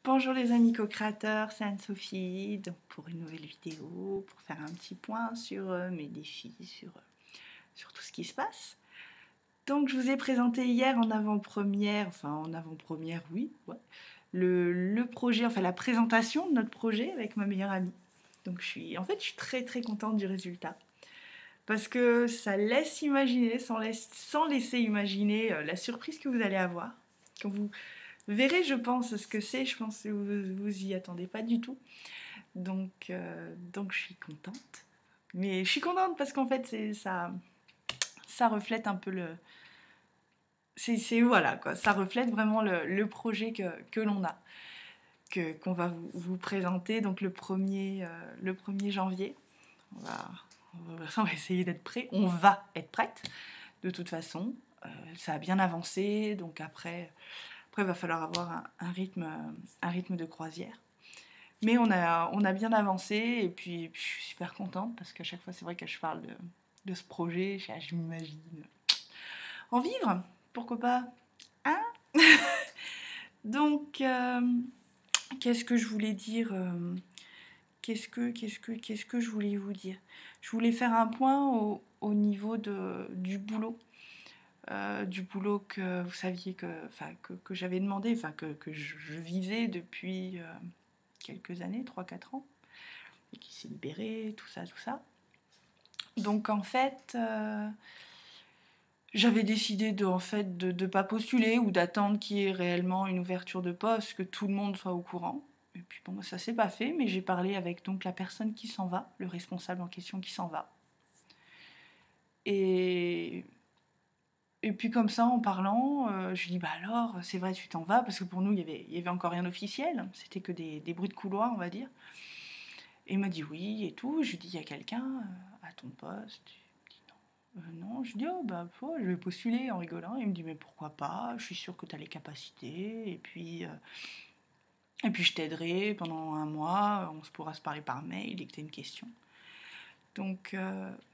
Bonjour les amis co-créateurs, c'est Anne-Sophie, donc pour une nouvelle vidéo, pour faire un petit point sur mes défis, sur tout ce qui se passe. Donc je vous ai présenté hier en avant-première, oui, ouais, le projet, enfin la présentation de notre projet avec ma meilleure amie. Donc je suis très très contente du résultat. Parce que ça laisse imaginer, sans laisser imaginer la surprise que vous allez avoir. Quand vous verrez, je pense, ce que c'est. Je pense que vous y attendez pas du tout. Donc je suis contente. Mais je suis contente parce qu'en fait, ça reflète un peu le... voilà, quoi. Ça reflète vraiment le projet que l'on a. Qu'on va vous présenter donc le 1er janvier. On va essayer d'être prêt. On va être prête, de toute façon. Ça a bien avancé, donc après il va falloir avoir un rythme de croisière. Mais on a bien avancé, et puis je suis super contente, parce qu'à chaque fois, c'est vrai que je parle de ce projet, je m'imagine en vivre, pourquoi pas, hein. Donc, qu'est-ce que je voulais dire qu'est-ce que je voulais vous dire? Je voulais faire un point au niveau du boulot. Du boulot que vous saviez que j'avais demandé, que je visais depuis quelques années, 3-4 ans, et qui s'est libéré, tout ça, tout ça. Donc en fait, j'avais décidé de pas postuler ou d'attendre qu'il y ait réellement une ouverture de poste, que tout le monde soit au courant. Et puis bon, ça s'est pas fait, mais j'ai parlé avec donc la personne qui s'en va, le responsable en question qui s'en va. Et puis comme ça, en parlant, je lui dis bah alors, c'est vrai, tu t'en vas, parce que pour nous, il y avait encore rien d'officiel, c'était que des bruits de couloir, on va dire. Et il m'a dit oui et tout. Je lui dis il y a quelqu'un à ton poste? Il me dit non. Non. Je lui dis oh bah je vais postuler en rigolant. Il me dit mais pourquoi pas? Je suis sûre que tu as les capacités. Et puis je t'aiderai pendant un mois. On se pourra se parler par mail dès que tu as une question. Donc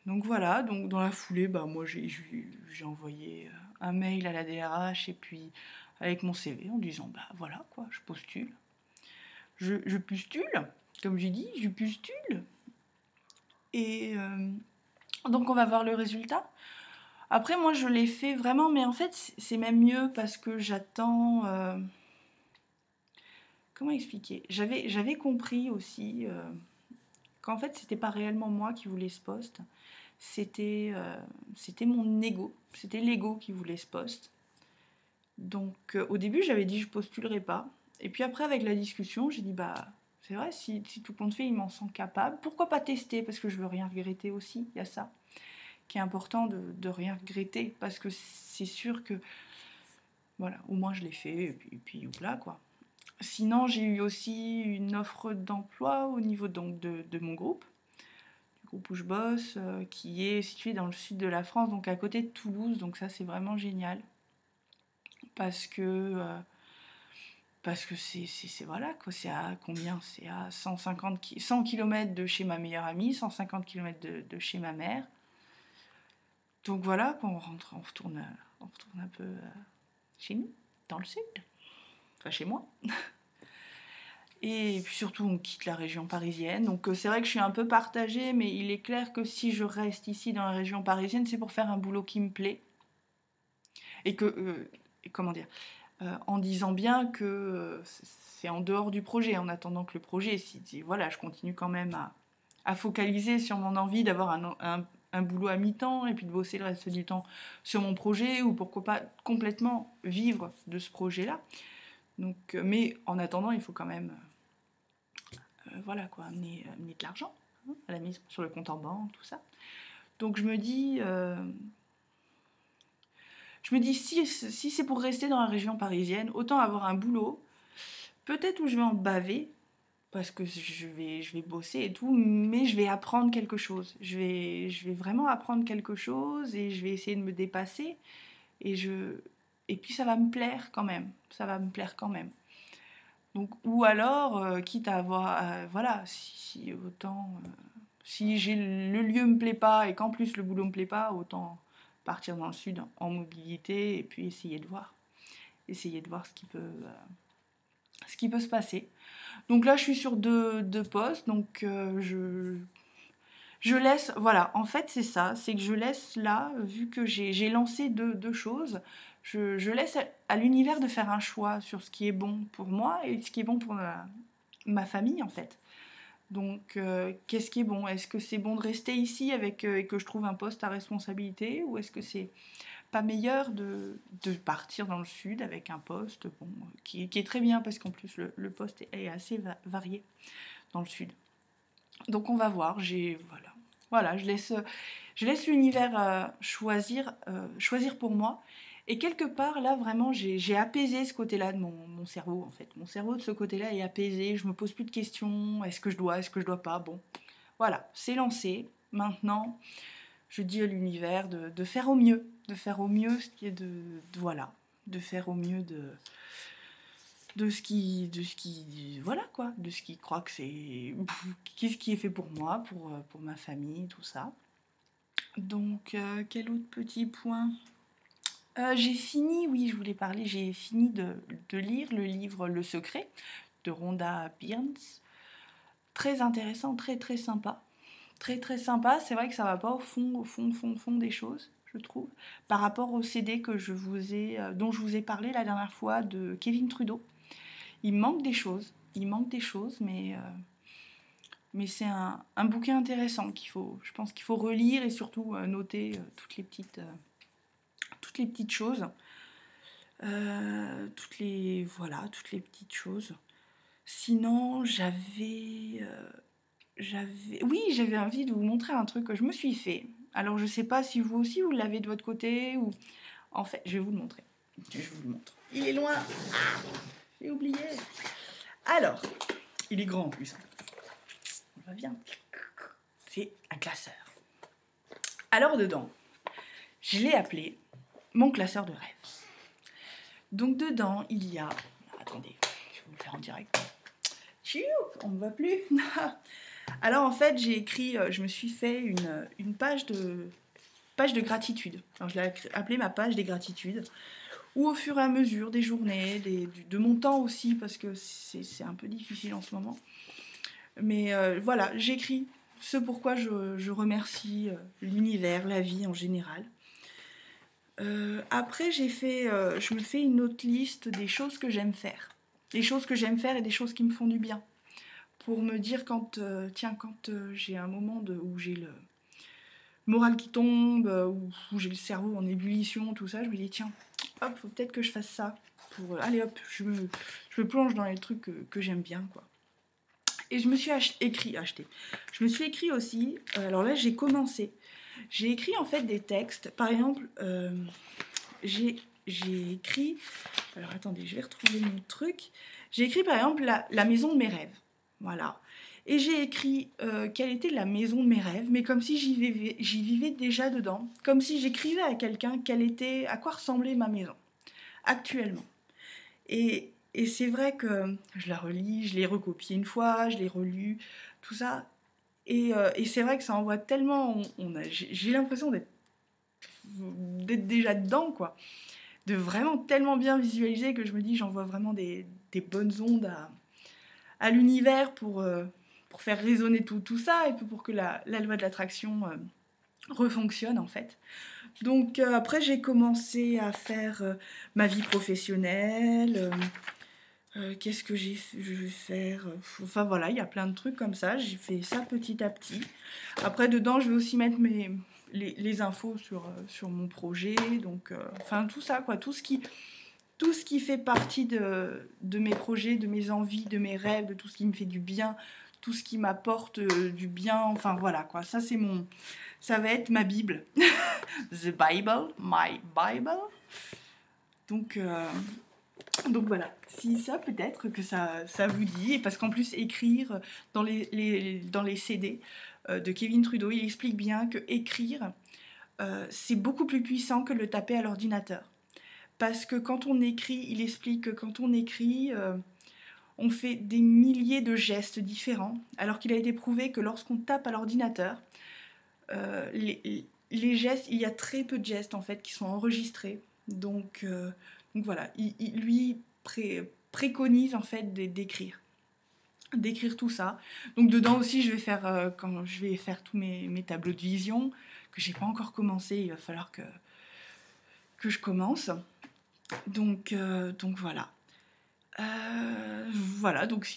voilà, donc dans la foulée, bah, moi j'ai envoyé un mail à la DRH et puis avec mon CV en disant bah voilà quoi, je postule. Je postule, comme j'ai dit, je postule. Et donc on va voir le résultat. Après moi je l'ai fait vraiment, mais en fait c'est même mieux parce que j'attends... comment expliquer? J'avais compris aussi qu'en fait c'était pas réellement moi qui voulais ce poste. C'était mon ego, c'était l'ego qui voulait ce poste. Donc au début j'avais dit je postulerai pas. Et puis après avec la discussion j'ai dit bah c'est vrai, si tout compte fait il m'en sent capable, pourquoi pas tester, parce que je veux rien regretter aussi, il y a ça qui est important de rien regretter, parce que c'est sûr que voilà, au moins je l'ai fait et puis voilà quoi. Sinon j'ai eu aussi une offre d'emploi au niveau donc de mon groupe où je bosse, qui est situé dans le sud de la France, donc à côté de Toulouse, donc ça c'est vraiment génial. Parce que c'est voilà quoi, c'est à combien? C'est à 100 km de chez ma meilleure amie, 150 km de chez ma mère. Donc voilà, on retourne un peu chez nous, dans le sud, enfin chez moi. Et puis surtout, on quitte la région parisienne. Donc c'est vrai que je suis un peu partagée, mais il est clair que si je reste ici dans la région parisienne, c'est pour faire un boulot qui me plaît. Et que, comment dire, en disant bien que c'est en dehors du projet, en attendant que le projet, si voilà, je continue quand même à focaliser sur mon envie d'avoir un boulot à mi-temps et puis de bosser le reste du temps sur mon projet, ou pourquoi pas complètement vivre de ce projet-là. Donc, mais en attendant, il faut quand même voilà quoi, amener de l'argent à la maison, sur le compte en banque, tout ça. Donc je me dis si c'est pour rester dans la région parisienne, autant avoir un boulot, peut-être où je vais en baver, parce que je vais bosser et tout, mais je vais apprendre quelque chose. Je vais vraiment apprendre quelque chose, et je vais essayer de me dépasser, et puis ça va me plaire quand même. Ça va me plaire quand même. Donc, ou alors, quitte à avoir... voilà, si autant... si le lieu me plaît pas et qu'en plus le boulot me plaît pas, autant partir dans le sud en mobilité et puis essayer de voir ce ce qui peut se passer. Donc là, je suis sur deux posts, donc je laisse, voilà, en fait c'est ça, c'est que je laisse là, vu que j'ai lancé deux choses, je laisse à l'univers de faire un choix sur ce qui est bon pour moi et ce qui est bon pour ma famille en fait. Donc qu'est-ce qui est bon? Est-ce que c'est bon de rester ici avec et que je trouve un poste à responsabilité, ou est-ce que c'est pas meilleur de partir dans le sud avec un poste bon, qui est très bien, parce qu'en plus le poste est assez varié dans le sud. Donc on va voir, voilà, je laisse l'univers choisir pour moi. Et quelque part, là, vraiment, j'ai apaisé ce côté-là de mon cerveau, en fait. Mon cerveau, de ce côté-là, est apaisé. Je me pose plus de questions. Est-ce que je dois pas? Bon, voilà, c'est lancé. Maintenant, je dis à l'univers de faire au mieux. De faire au mieux ce qui est voilà. De faire au mieux de ce qui voilà quoi, de ce qui croit que c'est qu'est-ce qui est fait pour moi, pour ma famille, tout ça. Donc quel autre petit point? J'ai fini, oui, je voulais parler, j'ai fini de lire le livre Le Secret de Rhonda Byrne. Très intéressant, très très sympa. Très très sympa, c'est vrai que ça va pas au fond des choses, je trouve, par rapport au CD que dont je vous ai parlé la dernière fois, de Kevin Trudeau. Il manque des choses, mais c'est un bouquin intéressant je pense qu'il faut relire, et surtout noter toutes les petites choses. Toutes les petites choses. Sinon, j'avais envie de vous montrer un truc que je me suis fait. Alors, je sais pas si vous aussi vous l'avez de votre côté, ou en fait, je vais vous le montrer. Je vous le montre. Il est loin. Ah, j'ai oublié. Alors, il est grand en plus. On va bien. C'est un classeur. Alors dedans, je l'ai appelé mon classeur de rêve. Donc dedans, il y a... Attendez, je vais vous le faire en direct. On ne voit plus. Alors en fait, j'ai écrit, je me suis fait une page de gratitude. Alors je l'ai appelée ma page des gratitudes, où au fur et à mesure des journées, de mon temps aussi, parce que c'est un peu difficile en ce moment. Mais voilà, j'écris ce pourquoi je remercie l'univers, la vie en général. Après, je me fais une autre liste des choses que j'aime faire. Des choses que j'aime faire et des choses qui me font du bien. Pour me dire quand j'ai un moment où j'ai le moral qui tombe, où j'ai le cerveau en ébullition, tout ça, je me dis tiens, hop, faut peut-être que je fasse ça. Allez hop, je me plonge dans les trucs que j'aime bien, quoi. Et je me suis écrit. Je me suis écrit aussi, alors là j'ai commencé. J'ai écrit en fait des textes. Par exemple, j'ai écrit... Alors attendez, je vais retrouver mon truc. J'ai écrit par exemple la maison de mes rêves. Voilà. Et j'ai écrit quelle était la maison de mes rêves, mais comme si j'y vivais déjà dedans. Comme si j'écrivais à quelqu'un à quoi ressemblait ma maison, actuellement. Et c'est vrai que je la relis, je l'ai recopiée une fois, je l'ai relue, tout ça. Et c'est vrai que ça envoie tellement... J'ai l'impression d'être déjà dedans, quoi. De vraiment tellement bien visualiser que je me dis j'envoie vraiment des bonnes ondes à l'univers pour faire résonner tout ça, et pour que la loi de l'attraction refonctionne, en fait. Donc après j'ai commencé à faire ma vie professionnelle. Qu'est-ce que je vais faire? Enfin voilà, il y a plein de trucs comme ça. J'ai fait ça petit à petit. Après dedans, je vais aussi mettre les infos sur mon projet. Donc enfin tout ça, quoi. Tout ce qui fait partie de mes projets, de mes envies, de mes rêves, de tout ce qui me fait du bien, tout ce qui m'apporte du bien. Enfin voilà, quoi. Ça va être ma Bible. The Bible, my Bible. Donc voilà, si ça peut-être que ça vous dit, parce qu'en plus écrire dans les CD de Kevin Trudeau, il explique bien que écrire, c'est beaucoup plus puissant que le taper à l'ordinateur. Parce que quand on écrit, il explique que quand on écrit, on fait des milliers de gestes différents, alors qu'il a été prouvé que lorsqu'on tape à l'ordinateur, les gestes, il y a très peu de gestes en fait qui sont enregistrés. Donc voilà, lui préconise en fait d'écrire tout ça. Donc dedans aussi, je vais faire, quand je vais faire tous mes tableaux de vision, que j'ai pas encore commencé, il va falloir que je commence. Donc voilà. Voilà, donc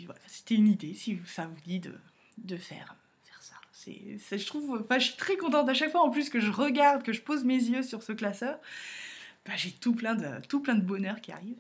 voilà, c'était une idée, si ça vous dit de faire ça. Je trouve, je suis très contente à chaque fois en plus que je regarde, que je pose mes yeux sur ce classeur. J'ai tout plein de bonheur qui arrive.